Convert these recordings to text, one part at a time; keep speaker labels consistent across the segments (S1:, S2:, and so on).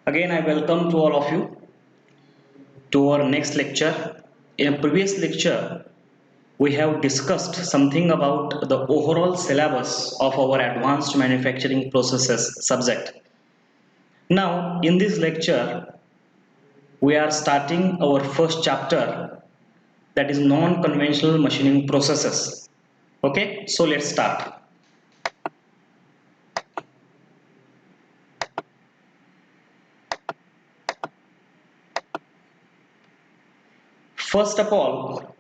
S1: Again, I welcome to all of you to our next lecture. In a previous lecture, we have discussed something about the overall syllabus of our advanced manufacturing processes subject. Now, in this lecture, we are starting our first chapter, that is non-conventional machining processes. Okay, so let's start. First of all,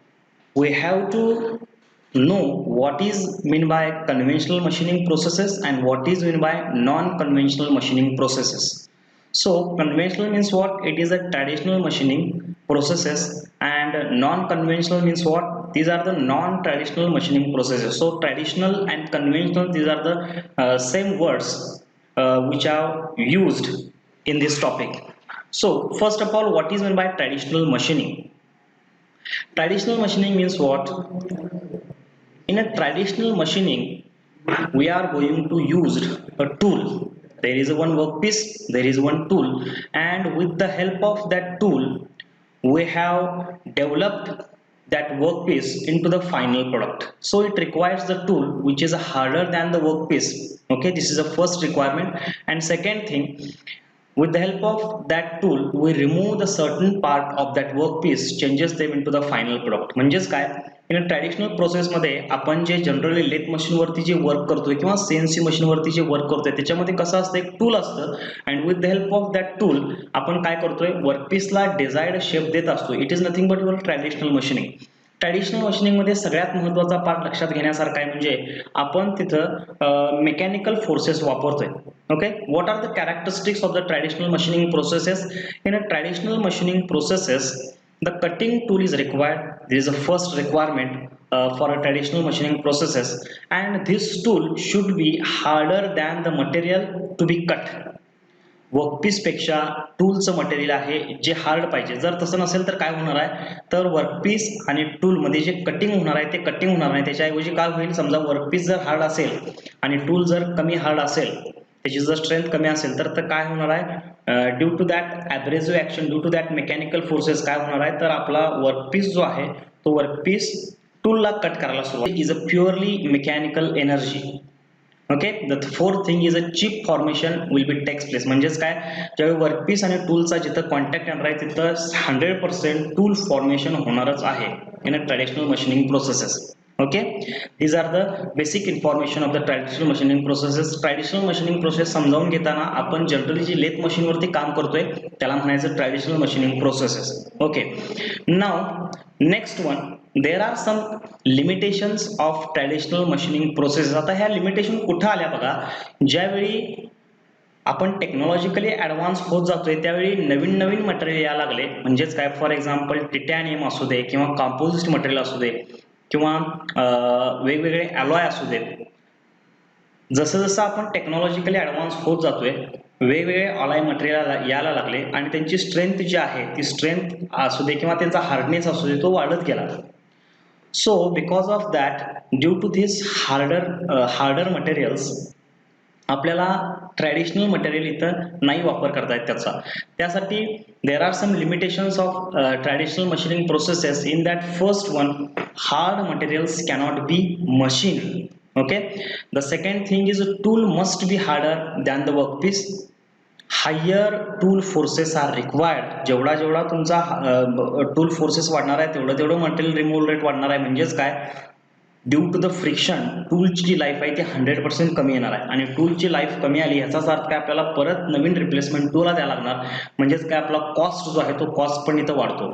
S1: we have to know what is meant by conventional machining processes and what is meant by non-conventional machining processes. So conventional means what? It is a traditional machining processes, and non-conventional means what? These are the non-traditional machining processes. So traditional and conventional, these are the same words which are used in this topic. So first of all, what is meant by traditional machining? Traditional machining means what? In a traditional machining, we are going to use a tool. There is one workpiece, there is one tool, and with the help of that tool, we have developed that workpiece into the final product. So it requires the tool which is harder than the workpiece. Okay, this is the first requirement. And second thing, with the help of that tool, we remove the certain part of that workpiece, changes them into the final product. म्हणजेच काय? इन a traditional प्रोसेसमध्ये आपण जे generally lathe मशीनवरती जे work करतोय किंवा CNC मशीनवरती जे work करतोय त्याच्यामध्ये कसं असतं, एक टूल असतं, and with the help of that tool आपण काय करतोय, वर्कपीसला डिझायर्ड शेप देत असतो. It is nothing but your traditional machining. Traditional मशीनिंगमध्ये सगळ्यात महत्त्वाचा पार्ट लक्षात घेण्यासारखा आहे, म्हणजे आपण तिथं मेकॅनिकल फोर्सेस वापरतोय. Okay, what are the characteristics of the traditional machining processes? In a traditional machining processes, the cutting tool is required. This is the first requirement for a traditional machining processes, and this tool should be harder than the material to be cut. Workpiece पेक्षा टूलचं material आहे जे hard पाहिजे. जर तसं नसेल तर काय होणार आहे, तर वर्कपीस आणि टूल मध्ये जे कटिंग होणार आहे ते कटिंग होणार नाही. त्याच्याऐवजी काय होईल, समजा वर्कपीस जर हार्ड असेल आणि टूल जर कमी हार्ड असेल, त्याची जर स्ट्रेंथ कमी असेल, तर काय होणार आहे, due to that abrasive action, due to that mechanical forces काय होणार आहे, तर आपला वर्कपीस जो आहे तो वर्कपीस टूलला कट करायला सुरुवात. Is a purely mechanical energy. Okay, the fourth thing is a chip formation will be takes place. म्हणजेच काय, ज्यावेळी वर्कपीस आणि टूलचा जिथं कॉन्टॅक्ट येणार आहे तिथं 100% टूल फॉर्मेशन होणारच आहे in a traditional machining processes. Okay, these are the basic information of the traditional machining processes. Traditional machining process समजावून घेताना आपण जनरली जी लेथ मशीनवरती काम करतोय त्याला म्हणायचं traditional machining processes. Okay, now next one, there are some limitations of traditional machining process. आता ह्या limitation कुठं आल्या बघा, ज्यावेळी आपण टेक्नॉलॉजिकली ॲडव्हान्स होत जातोय त्यावेळी नवीन नवीन मटेरियल यायला लागले. म्हणजेच काय, फॉर एक्झाम्पल टिटॅनियम असू दे किंवा कंपोजिट मटेरियल असू दे किंवा वेगवेगळे अलॉय असू देत. जसं जसं आपण टेक्नॉलॉजिकली ॲडव्हान्स होत जातोय वेगवेगळे अलॉय मटेरियल यायला लागले आणि त्यांची स्ट्रेंथ जी आहे ती स्ट्रेंथ असू दे किंवा त्यांचा हार्डनेस असू दे तो वाढत गेला. So because of that, due to this harder materials, आपल्याला ट्रॅडिशनल मटेरियल इथं नाही वापर करता येत त्याचा. त्यासाठी there are some limitations of traditional machining processes. In that first one, hard materials cannot be machine. Okay, the second thing is tool must be harder than the workpiece. Higher tool forces are required. जेवढा जेवढा तुमचा tool forces वाढणार आहे तेवढं तेवढं material removal rate वाढणार आहे. म्हणजेच काय, ड्यू टू द फ्रिक्शन टूलची जी लाईफ आहे ती 100% कमी येणार आहे. आणि टूलची लाईफ कमी आली ह्याचाच अर्थ काय, आपल्याला परत नवीन रिप्लेसमेंट टूलला द्यायला लागणार. म्हणजेच काय, आपला कॉस्ट जो आहे तो कॉस्ट पण इथं वाढतो.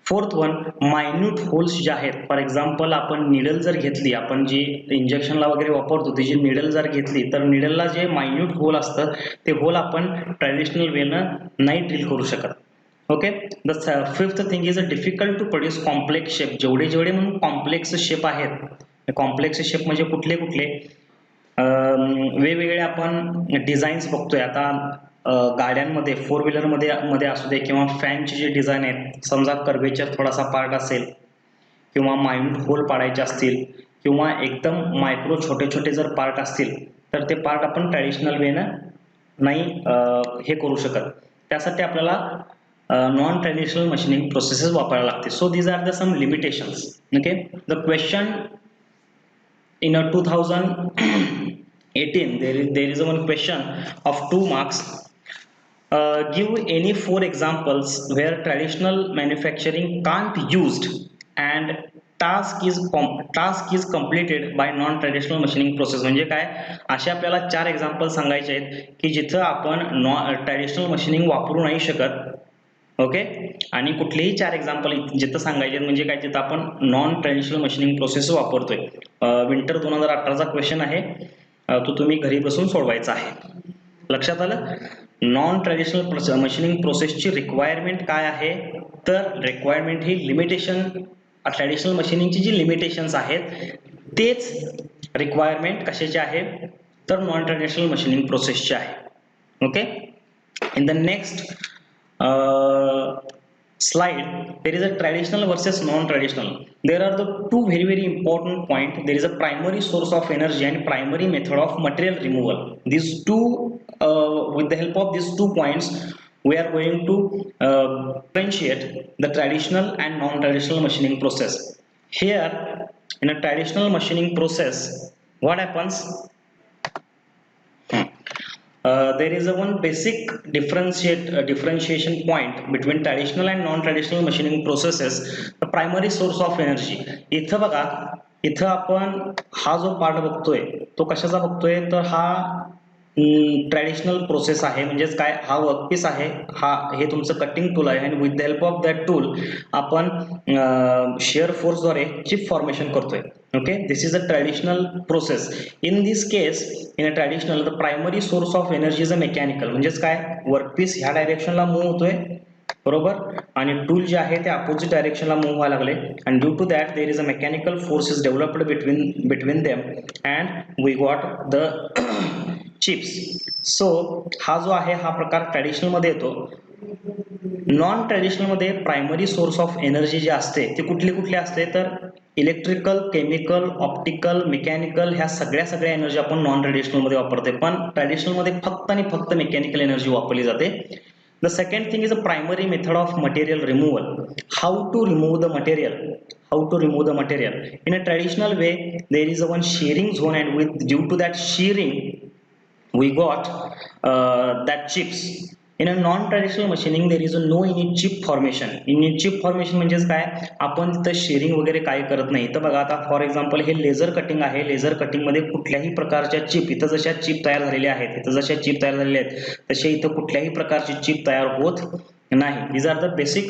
S1: फोर्थ वन, मायन्यूट होल्स जे आहेत, फॉर एक्झाम्पल आपण निडल जर घेतली, आपण जी इंजेक्शनला वगैरे वापरतो त्याची निडल जर घेतली तर निडलला जे मायन्यूट होल असतं ते होल आपण ट्रॅडिशनल वेनं नाही ड्रिल करू शकत. Okay, the fifth thing is a difficult to produce complex shape. जेवढे जेवढे म्हणून कॉम्प्लेक्स शेप आहेत, कॉम्प्लेक्स शेप म्हणजे कुठले कुठले, वेगवेगळे आपण डिझाईन्स बघतोय आता गाड्यांमध्ये, फोर व्हीलरमध्ये असू दे किंवा फॅनची जे डिझाईन आहेत, समजा कर्वेचर थोडासा पार्ट असेल किंवा मायन्यूट होल पाडायचे असतील किंवा एकदम मायक्रो छोटे छोटे जर पार्ट असतील तर ते पार्ट आपण ट्रॅडिशनल वेनं नाही हे करू शकत. त्यासाठी आपल्याला नॉन ट्रेडिशनल मशीनिंग प्रोसेसेस वापरायला लागते. So these are the some limitations. Okay, the question in a 2018 there is one question of 2 marks. Give any 4 examples where traditional manufacturing can't used and task is completed by non traditional machining process. म्हणजे काय, असे आपल्याला 4 example सांगायचे आहेत की जिथं आपण traditional machining वापरू नाही शकत. ओके, आणि कुठलेही 4 एक्झाम्पल जिथं सांगायचे म्हणजे काय, तिथं आपण नॉन ट्रॅडिशनल मशीनिंग प्रोसेस वापरतोय. विंटर 2018चा क्वेश्चन आहे, तो तुम्ही घरी बसून सोडवायचा आहे. लक्षात आलं. नॉन ट्रॅडिशनल मशीनिंग प्रोसेसची रिक्वायरमेंट काय आहे, तर रिक्वायरमेंट ही लिमिटेशन, ट्रॅडिशनल मशीनिंगची जी लिमिटेशन्स आहेत तेच रिक्वायरमेंट कशाचे आहे, तर नॉन ट्रॅडिशनल मशीनिंग प्रोसेसचे आहे. Okay, in the next slide there is a traditional versus non-traditional. There are the two very important point. There is a primary source of energy and primary method of material removal. These two with the help of these 2 points we are going to differentiate the traditional and non-traditional machining process. Here in a traditional machining process, what happens, there is a one basic differentiation point between traditional and non-traditional machining processes. The primary source of energy. इथं बघा, इथं आपण हा जो part बघतोय तो कशाचा बघतोय, तर हा ट्रॅडिशनल प्रोसेस आहे. म्हणजेच काय, हा वर्कपीस आहे, हे तुमचं कटिंग टूल आहे आणि with the help of that tool आपण शेअर फोर्सद्वारे चिप फॉर्मेशन करतोय. Okay, this is a traditional process. In this case, in a traditional, the primary source of energy is a mechanical. म्हणजेच काय, workpiece ह्या डायरेक्शनला move होतोय, बरोबर, आणि tool जे आहे ते अपोजिट डायरेक्शनला मूव्ह व्हायला लागले, and due to that there is a mechanical force is developed between them and we got the chips. So हा जो आहे हा प्रकार ट्रॅडिशनल मध्ये येतो. नॉन ट्रॅडिशनल मध्ये प्रायमरी सोर्स ऑफ एनर्जी जे असते ते कुठले असते, तर इलेक्ट्रिकल, केमिकल, ऑप्टिकल, मेकॅनिकल, ह्या सगळ्या एनर्जी आपण नॉन ट्रॅडिशनल मध्ये वापरते, पण ट्रॅडिशनल मध्ये फक्त आणि फक्त मेकॅनिकल एनर्जी वापरली जाते. The second thing is a primary method of material removal. How to remove the material. In a traditional way there is a one shearing zone and with due to that shearing we got that chips. In a non-traditional machining there is a no init chip formation. Init chip formation म्हणजेच काय, आपण तिथं sharing वगैरे काय करत नाही. तर बघा आता फॉर एक्झाम्पल हे लेझर कटिंग आहे, लेझर कटिंग मध्ये कुठल्याही प्रकारच्या चिप, इथं जशा चिप तयार झालेल्या आहेत, इथं जशा चिप तयार झालेल्या आहेत तसे इथं कुठल्याही प्रकारची चिप तयार होत नाही. These are the basic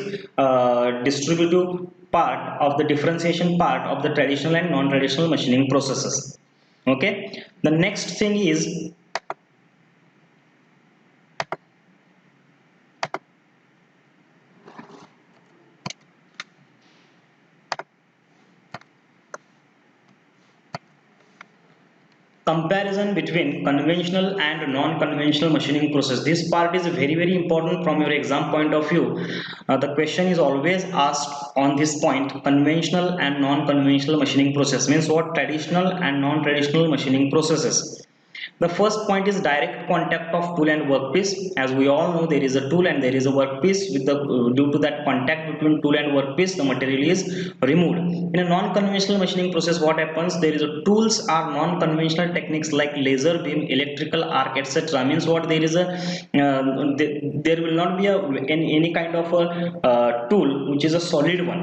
S1: distributive part of the differentiation part of the traditional and non-traditional machining processes. Okay, the next thing is comparison between conventional and non-conventional machining process. This part is very important from your exam point of view. The question is always asked on this point, conventional and non-conventional machining process means what, traditional and non-traditional machining processes. The first point is direct contact of tool and workpiece. As we all know, there is a tool and there is a workpiece. With the due to that contact between tool and workpiece, the material is removed. In a non-conventional machining process, what happens? There is a tools are non-conventional techniques like laser beam, electrical arc, etc. Means what, there is a there will not be any kind of a tool which is a solid one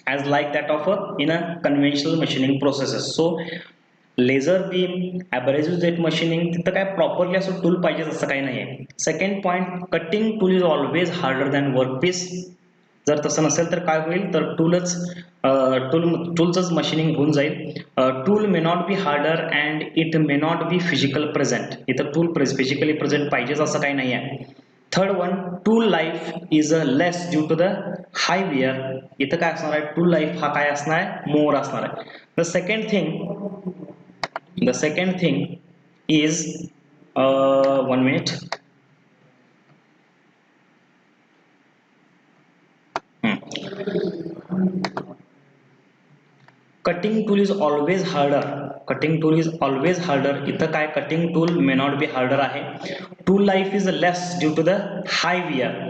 S1: as like that of in a conventional machining processes. So laser beam, abrasive jet machining, तिथं काय properly असं tool पाहिजे असं काही नाही आहे. Second point, cutting tool is always harder than workpiece. जर तसं नसेल तर काय होईल, तर टूलचंच मशीनिंग होऊन जाईल. Tool may not be harder and it may not be physical present. इथं टूल फिजिकली प्रेझेंट पाहिजेच असं काही नाही आहे. Third one, tool life is a less due to the high wear. इथं काय असणार आहे, टूल लाईफ हा काय असणार आहे, मोर असणार आहे. The second thing is 1 minute. Cutting tool is always harder cutting tool is always harder. इथं काय cutting tool may not be harder आहे. Tool life is less due to the high wear.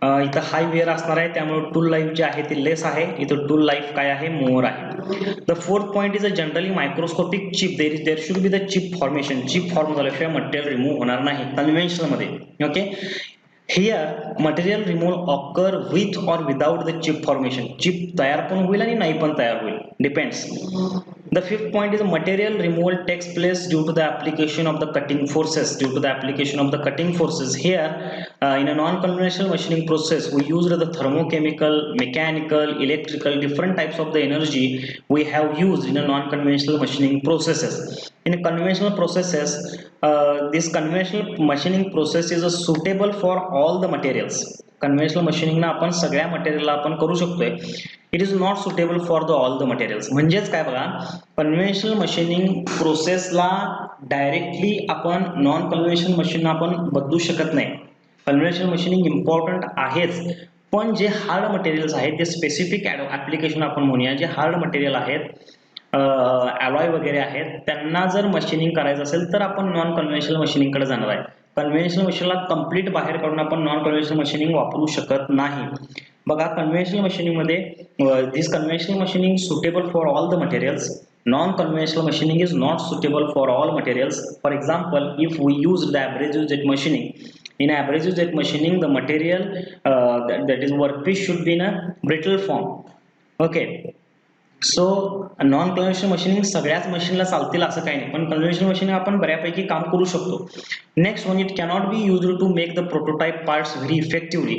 S1: इथं हाय वियर असणार आहे त्यामुळे tool life जी आहे ती less आहे. इथं टूल लाईफ काय आहे मोर आहे. The fourth point is a generally microscopic chip. There should be the chip formation. Chip form झाल्याशिवाय मटेरियल रिमूव्ह होणार नाही कन्व्हेन्शनल मध्ये. Okay, here material removal occur with or without the chip formation. Chip तयार पण होईल आणि नाही पण तयार होईल, depends. The fifth point is material removal takes place due to the application of the cutting forces. Due to the application of the cutting forces, here in a non-conventional machining process, we use the thermochemical, mechanical, electrical, different types of the energy we have used in a non-conventional machining processes. In conventional processes, this conventional machining process is suitable for all the materials. Conventional machining ना आपण सगळ्या मटेरियलला आपण करू शकतोय. It is not suitable for the all the materials. म्हणजेच काय बघा, conventional machining प्रोसेसला डायरेक्टली आपण नॉन कन्व्हेन्शनल मशीन आपण बदलू शकत नाही. कन्व्हेन्शनल मशीनिंग इम्पॉर्टंट आहेच, पण जे हार्ड मटेरियल्स आहेत ते स्पेसिफिक ऍप्लिकेशन आपण म्हणूया, जे हार्ड मटेरियल आहेत, अलॉय वगैरे आहेत, त्यांना जर मशीनिंग करायचं असेल तर आपण नॉन कन्व्हेन्शनल मशीनिंगकडे जाणार आहे. कन्व्हेन्शनल मशीनला कंप्लीट बाहेर काढून आपण नॉन कन्व्हेन्शनल मशीनिंग वापरू शकत नाही. बघा, कन्व्हेन्शनल मशीनिंग मध्ये this conventional machining suitable for all the materials. Non conventional machining is not suitable for all materials. For example, if we use the abrasive jet machining, in abrasive jet machining the material that is workpiece should be in a brittle form. Okay, so non conventional machining सगळ्याच मशीनला चालतील असं काही नाही, पण conventional machining आपण बऱ्यापैकी काम करू शकतो. Next one, it cannot be used to make the prototype parts very effectively.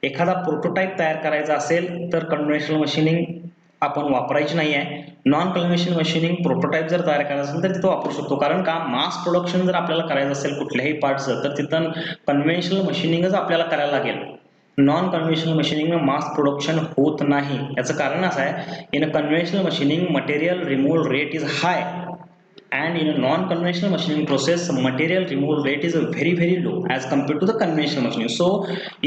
S1: एखादा प्रोटोटाइप तयार करायचा असेल तर कन्व्हेन्शनल मशीनिंग आपण वापरायची नाही आहे. नॉन कन्व्हेन्शनल मशीनिंग प्रोटोटाइप जर तयार करायचं असेल तर तिथं वापरू शकतो. कारण का, मास प्रोडक्शन जर आपल्याला करायचं असेल कुठल्याही पार्टचं तर तिथं कन्व्हेन्शनल मशीनिंगच आपल्याला करायला लागेल. Non conventional machining mass production होत नाही. याचं कारण असं आहे, in a conventional machining material removal rate is high and in a non-conventional machining process material removal rate is very low as compared to the conventional machining. So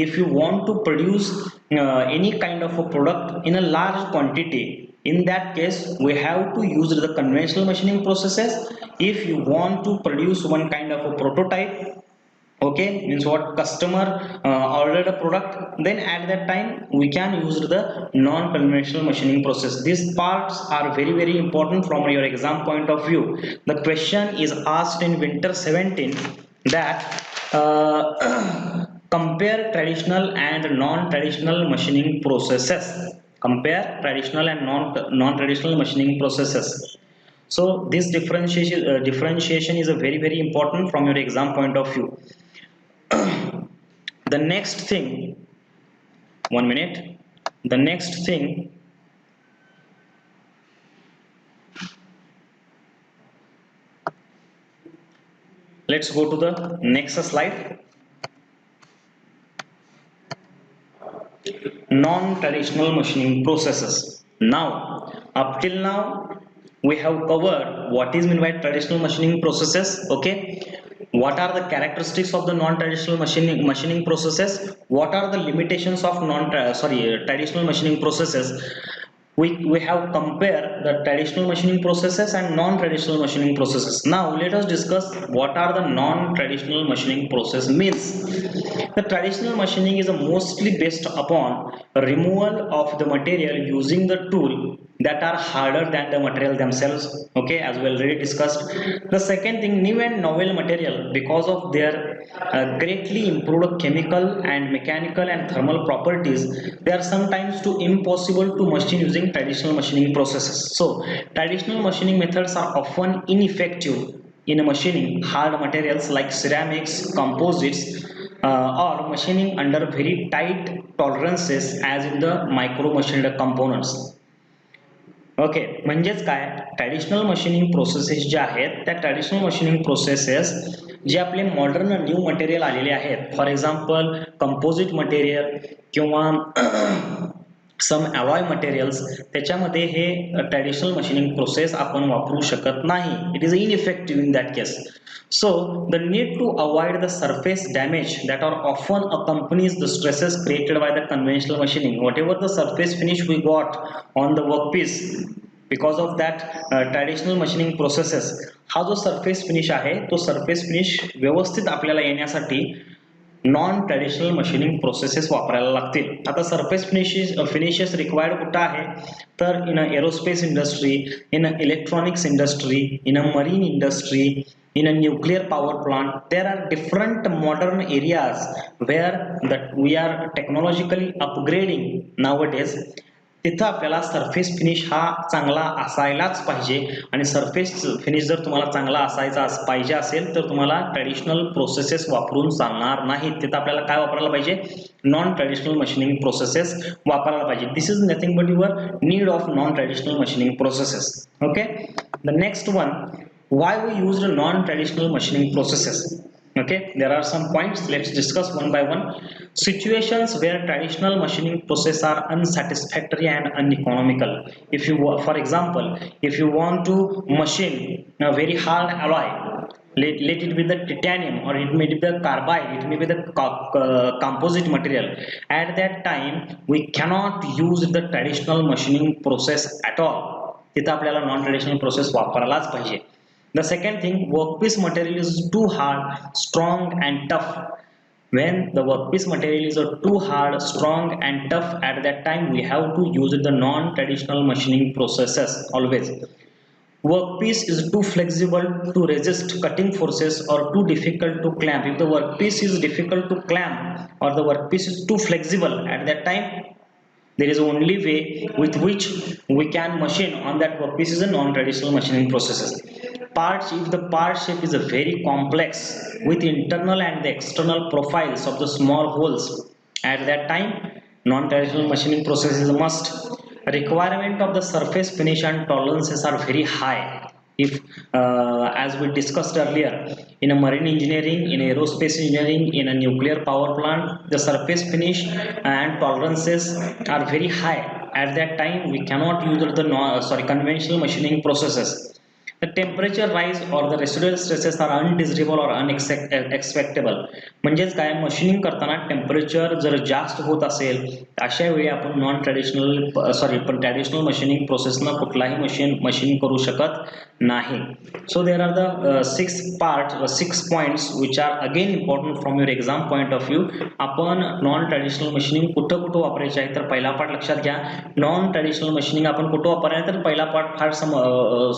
S1: if you want to produce any kind of a product in a large quantity, in that case we have to use the conventional machining processes. If you want to produce one kind of a prototype, okay, means what customer ordered a product, then at that time we can use the non-conventional machining process. These parts are very important from your exam point of view. The question is asked in winter 17 that compare traditional and non-traditional machining processes. Compare traditional and non-traditional machining processes. So this differentiation is a very important from your exam point of view. The next thing, one minute, the next thing, let's go to the next slide. Non-traditional machining processes. Now, up till now we have covered what is meant by traditional machining processes. Okay, what are the characteristics of the non-traditional machining processes, what are the limitations of traditional machining processes. We have compared the traditional machining processes and non-traditional machining processes. Now let us discuss what are the non-traditional machining process means. The traditional machining is mostly based upon removal of the material using the tool that are harder than the material themselves. Okay, as we already discussed. The second thing, new and novel material, because of their greatly improved chemical and mechanical and thermal properties, they are sometimes too impossible to machine using traditional machining processes. So traditional machining methods are often ineffective in machining hard materials like ceramics, composites, or machining under very tight tolerances as in the micro machined components. Okay, म्हणजेच काय, traditional machining processes ज्या आहेत त्या traditional machining processes जे आपले modern new material आलेले आहेत, for example composite material किंवा सम alloy materials, त्याच्यामध्ये हे ट्रॅडिशनल मशीनिंग प्रोसेस आपण वापरू शकत नाही. It is ineffective in that case. So the need to avoid the surface damage that are often accompanies the stresses created by the conventional machining. Whatever the surface finish we got on the workpiece, because of that traditional machining processes हा जो surface finish आहे तो surface finish व्यवस्थित आपल्याला येण्यासाठी non traditional machining processes वापरायला लागतील. आता सरफेस फिनिशेस रिक्वायर्ड कुठं आहे तर in a aerospace industry, in a electronics industry, in a marine industry, in a nuclear power plant. There are different modern areas where that we are technologically upgrading nowadays. तिथं आपल्याला surface finish हा चांगला असायलाच पाहिजे आणि surface finish जर तुम्हाला चांगला असायचा पाहिजे असेल तर तुम्हाला ट्रॅडिशनल प्रोसेसेस वापरून चालणार नाहीत. तिथं आपल्याला काय वापरायला पाहिजे, नॉन ट्रॅडिशनल मशीनिंग प्रोसेसेस वापरायला पाहिजे. This is nothing but your need of non traditional machining processes. Okay, the next one, why we used non-traditional machining processes. Okay, there are some points, let's discuss one by one. Situations where traditional machining process are unsatisfactory and uneconomical. If you, for example, if you want to machine a very hard alloy, let it be the titanium or it may be the carbide, it may be the composite material, at that time we cannot use the traditional machining process at all. तिथं आपल्याला non traditional process वापरायलाच पाहिजे. The second thing, workpiece material is too hard, strong and tough. When the workpiece material is too hard, strong and tough, at that time we have to use the non-traditional machining processes always. Workpiece is too flexible to resist cutting forces or too difficult to clamp. If the workpiece is difficult to clamp or the workpiece is too flexible, at that time there is only way with which we can machine on that workpiece is a non-traditional machining processes. Parts, if the part shape is a very complex with internal and the external profiles of the small holes, at that time non-traditional machining process is a must. Requirement of the surface finish and tolerances are very high. If as we discussed earlier, in a marine engineering, in aerospace engineering, in a nuclear power plant, the surface finish and tolerances are very high. At that time we cannot use the conventional machining processes. The temperature rise or the residual stresses are undesirable or unacceptable. म्हणजेच काय, machining करताना temperature जर जास्त होत असेल अशा वेळी आपण नॉन ट्रॅडिशनल पण ट्रॅडिशनल मशीनिंग प्रोसेसनं कुठलाही मशीन करू शकत नाही. So there are the six points which are again important from your exam point of view. आपण नॉन ट्रॅडिशनल मशीनिंग कुठं कुठं वापरायचे आहे तर पहिला पार्ट लक्षात घ्या. नॉन ट्रॅडिशनल मशीनिंग आपण कुठं वापरायचं तर पहिला पार्ट फार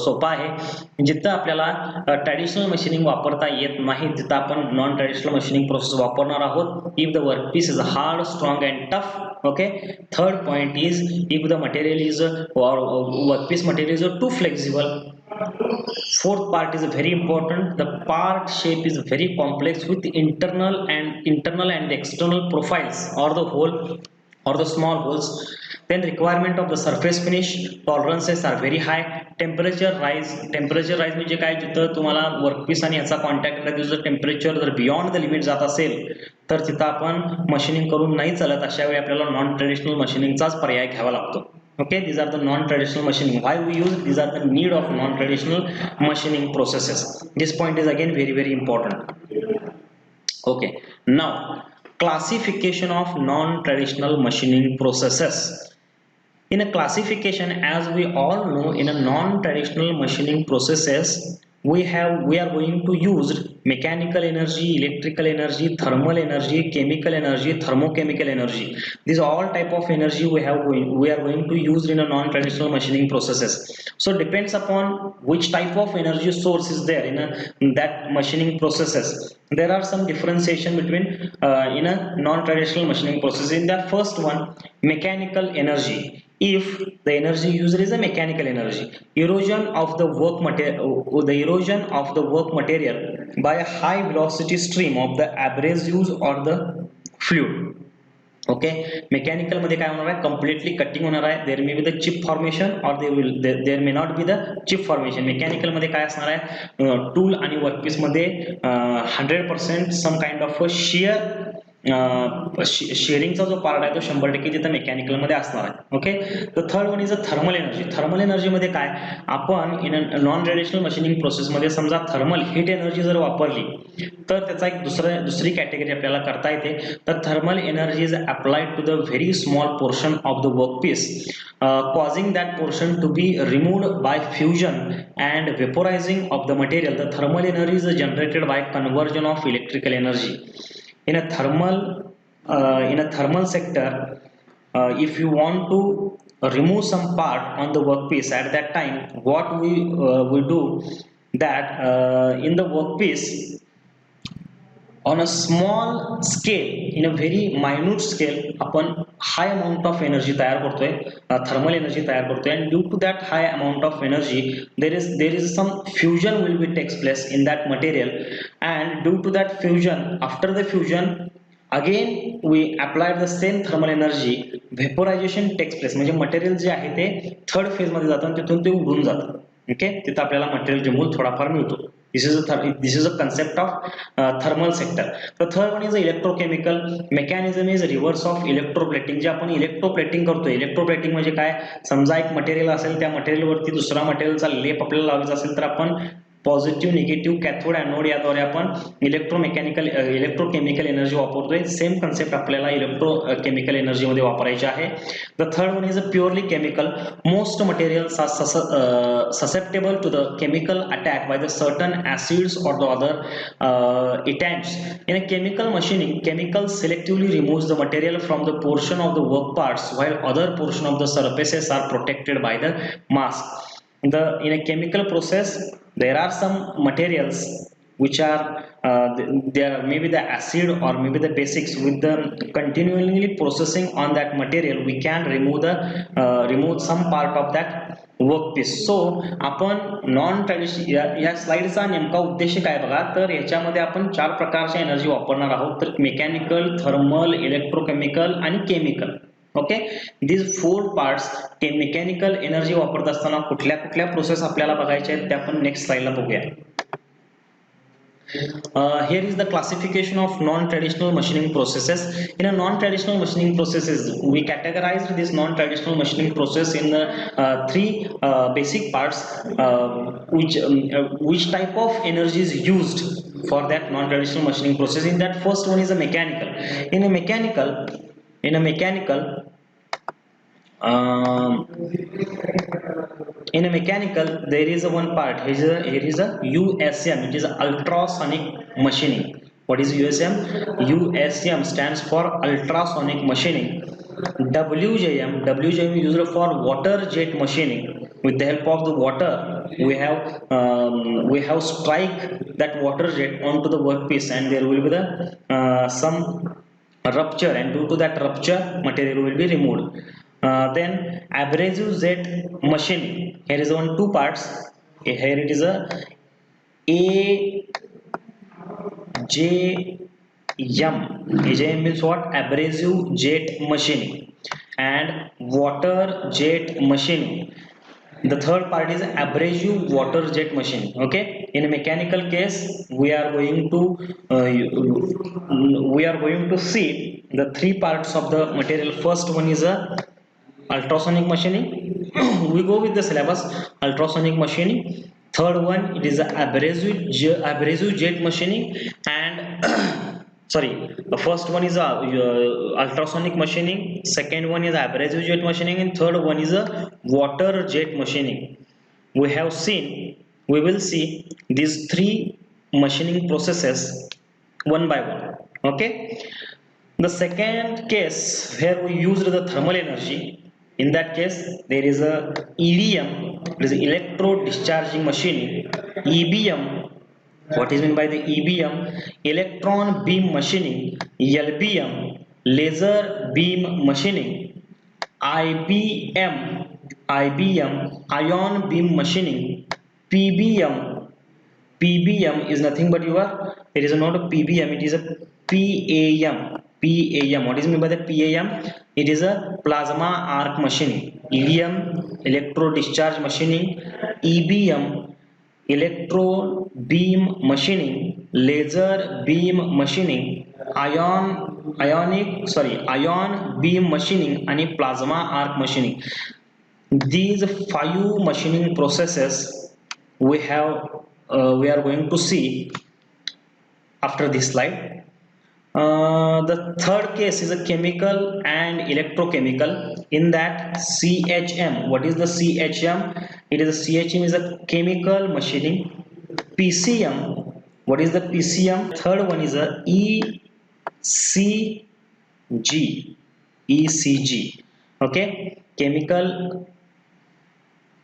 S1: सोपा आहे. जिथं आपल्याला ट्रॅडिशनल मशीनिंग वापरता येत नाही तिथं आपण नॉन ट्रॅडिशनल मशीनिंग प्रोसेस वापरणार आहोत. If the workpiece is hard, strong and tough. Okay, third point is if the material is or workpiece material is too flexible. Fourth part is very important, the part shape is very complex with internal and external profiles or the hole or the small holes. Then requirement of the surface finish, tolerances are very high. Temperature rise म्हणजे काय, जिथं तुम्हाला workpiece आणि याचा contact जर temperature जर beyond the limit जात असेल तर तिथं आपण मशीनिंग करून नाही चालत. अशा वेळी आपल्याला नॉन ट्रेडिशनल मशीनिंगचाच पर्याय घ्यावा लागतो. Okay, these are the non-traditional machining. Why we use these are the need of non-traditional machining processes. This point is again very important. Okay, now classification of non-traditional machining processes. In a classification, as we all know, in a non-traditional machining processes we are going to use mechanical energy, electrical energy, thermal energy, chemical energy, thermochemical energy. These are all type of energy we are going to use in a non-traditional machining processes. So depends upon which type of energy source is there in that machining processes. There are some differentiation between in a non-traditional machining process. In the first one, mechanical energy. If the energy used is a mechanical energy, erosion of the work material by a high velocity stream of the abrasives or the fluid. Okay, mechanical मध्ये काय होणार आहे, completely cutting होणार आहे. There may be the chip formation और there may not be the chip formation. Mechanical मध्ये काय असणार आहे, टूल आणि वर्कपीस मध्ये 100% सम काइंड ऑफ शियर शेअरिंगचा जो पार्ट आहे तो 100% तिथं मेकॅनिकल मध्ये असणार आहे. ओके, तर third one is a thermal energy. Thermal energy मध्ये काय, आपण इन नॉन ट्रेडिशनल मशीनिंग प्रोसेसमध्ये समजा थर्मल हीट एनर्जी जर वापरली तर त्याचा एक दुसरी कॅटेगरी आपल्याला करता येते. तर thermal energy is applied to the very small portion of the work piece, causing that portion to be removed by fusion and vaporizing of the material. The thermal energy is generated by conversion of electrical energy. In a thermal sector, if you want to remove some part on the workpiece, at that time what we do that in the workpiece on a small scale, in a very minute scale, आपण high amount of energy तयार करतोय, thermal energy तयार करतोय, and due to that high amount of energy there is some fusion will be takes place in that material, and due to that fusion, after the fusion again we apply the same thermal energy, vaporization takes place, म्हणजे material जे आहे ते third phase मध्ये जातं आणि तिथून ते उडून जातं. ओके, तिथं आपल्याला मटेरियल रिमूव्ह थोडाफार मिळतो. This is a concept of thermal sector. The third one is electrochemical mechanism is reverse of electroplating. जे आपण इलेक्ट्रोप्लेटिंग करतो, इलेक्ट्रोप्लेटिंग म्हणजे काय, समजा एक मटेरियल असेल, त्या मटेरियल वरती दुसरा मटेरियलचा लेप आपल्याला लावायचा असेल तर आपण पॉझिटिव्ह निगेटिव्ह कॅथोड एनोड याद्वारे आपण इलेक्ट्रोकेमिकल एनर्जी वापरतोय. सेम कन्सेप्ट आपल्याला इलेक्ट्रोकेमिकल एनर्जी मध्ये वापरायची आहे. The third one is a purely chemical. Most materials are susceptible to the chemical attack by the certain acids or the other etants. In a chemical machining, chemical selectively removes the material from the portion of the work parts while other portion of the surfaces are protected by the mask. In a chemical process there are some materials which are there maybe the acid or maybe the basics. With the continually processing on that material we can remove some part of that workpiece. So आपण non traditional या स्लाइडचा नेमका उद्देश काय बघा, तर याच्यामध्ये आपण 4 प्रकारच्या एनर्जी वापरणार आहोत. तर मेकॅनिकल, थर्मल, इलेक्ट्रोकेमिकल आणि chemical. Okay, these 4 parts. Mechanical energy वापरत असताना कुठल्या कुठल्या प्रोसेस आपल्याला बघायच्या आहेत ते आपण नेक्स्ट स्लाइडला बघूया. Here is the classification of non-traditional machining processes. In a non-traditional machining processes, we categorize this non-traditional machining process in the 3 basic parts. Which type of energy is used for that non-traditional machining process? In that, first one is a mechanical. In a mechanical, there is a one part. Here is a USM. It is ultrasonic machining. What is USM? USM stands for ultrasonic machining. WJM used for water jet machining. With the help of the water, we have strike that water jet onto the workpiece, and there will be some rupture, and due to that rupture, material will be removed. Then abrasive jet machining. Here is on 2 parts. Here it is a AJM. AJM means what? Abrasive jet machining. And water jet machining. The third part is abrasive water jet machining. Okay, in a mechanical case we are going to see the 3 parts of the material. First one is a ultrasonic machining. We go with the syllabus. Ultrasonic machining. Third one, it is a abrasive jet machining. And sorry, the first one is a ultrasonic machining, second one is abrasive jet machining, and third one is a water jet machining. We will see these 3 machining processes one by one. Okay, the second case where we used the thermal energy, in that case there is a EDM, it is electro discharging machining. EBM, what is meant by the EBM? Electron beam machining. LBM, laser beam machining. IBM, ion beam machining. PBM is nothing but it is not a PBM, it is a PAM. What is meant by the PAM? It is a plasma arc machining. EDM, electro discharge machining. EBM, electro beam machining. Laser beam machining. Ion ion beam machining आणि plasma arc machining. These 5 machining processes we are going to see after this slide. The third case is a chemical and electrochemical. In that, CHM. What is the CHM? CHM is a chemical machining. PCM. What is the PCM? Third one is a ECG. ECG. Okay. Chemical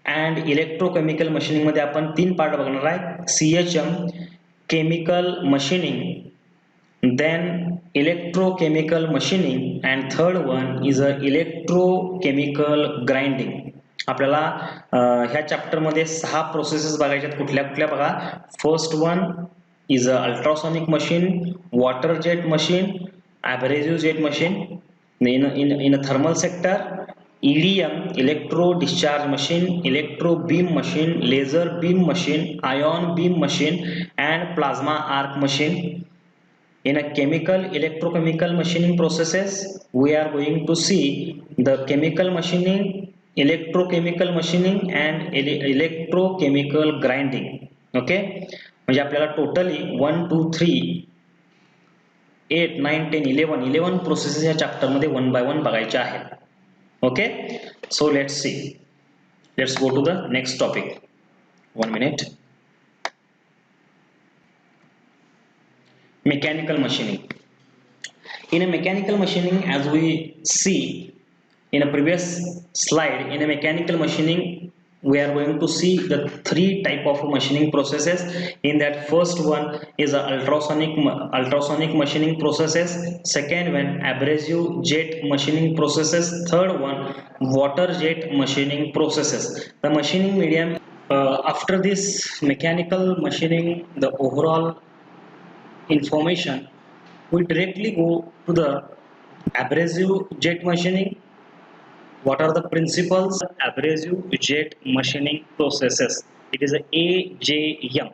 S1: and electrochemical machining मध्ये आपण 3 part बघणार आहे. CHM, chemical machining, then electrochemical machining, and third one is a electrochemical grinding. आपल्याला ह्या chapter मध्ये 6 processes बघायच्यात. कुठल्या कुठल्या बघा. First one is a ultrasonic machine, water jet machine, abrasive jet machine. In a thermal sector, EDM, electro discharge machine, electro beam machine, laser beam machine, ion beam machine, and plasma arc machine. In a chemical electrochemical machining processes, we are going to see the chemical machining, electrochemical machining, and electrochemical grinding. Okay, म्हणजे आपल्याला totally 1 2 3 8 9 10 11 processes या chapter मध्ये 1 bye 1 बघायचे आहेत. Okay, so let's go to the next topic. 1 minute. Mechanical machining. In a mechanical machining, as we see in a previous slide, in a mechanical machining we are going to see the 3 type of machining processes. In that, first one is a ultrasonic machining processes, second one abrasive jet machining processes, third one water jet machining processes. The machining medium, after this mechanical machining, the overall information, we directly go to the abrasive jet machining. What are the principles of abrasive jet machining processes? It is a AJM.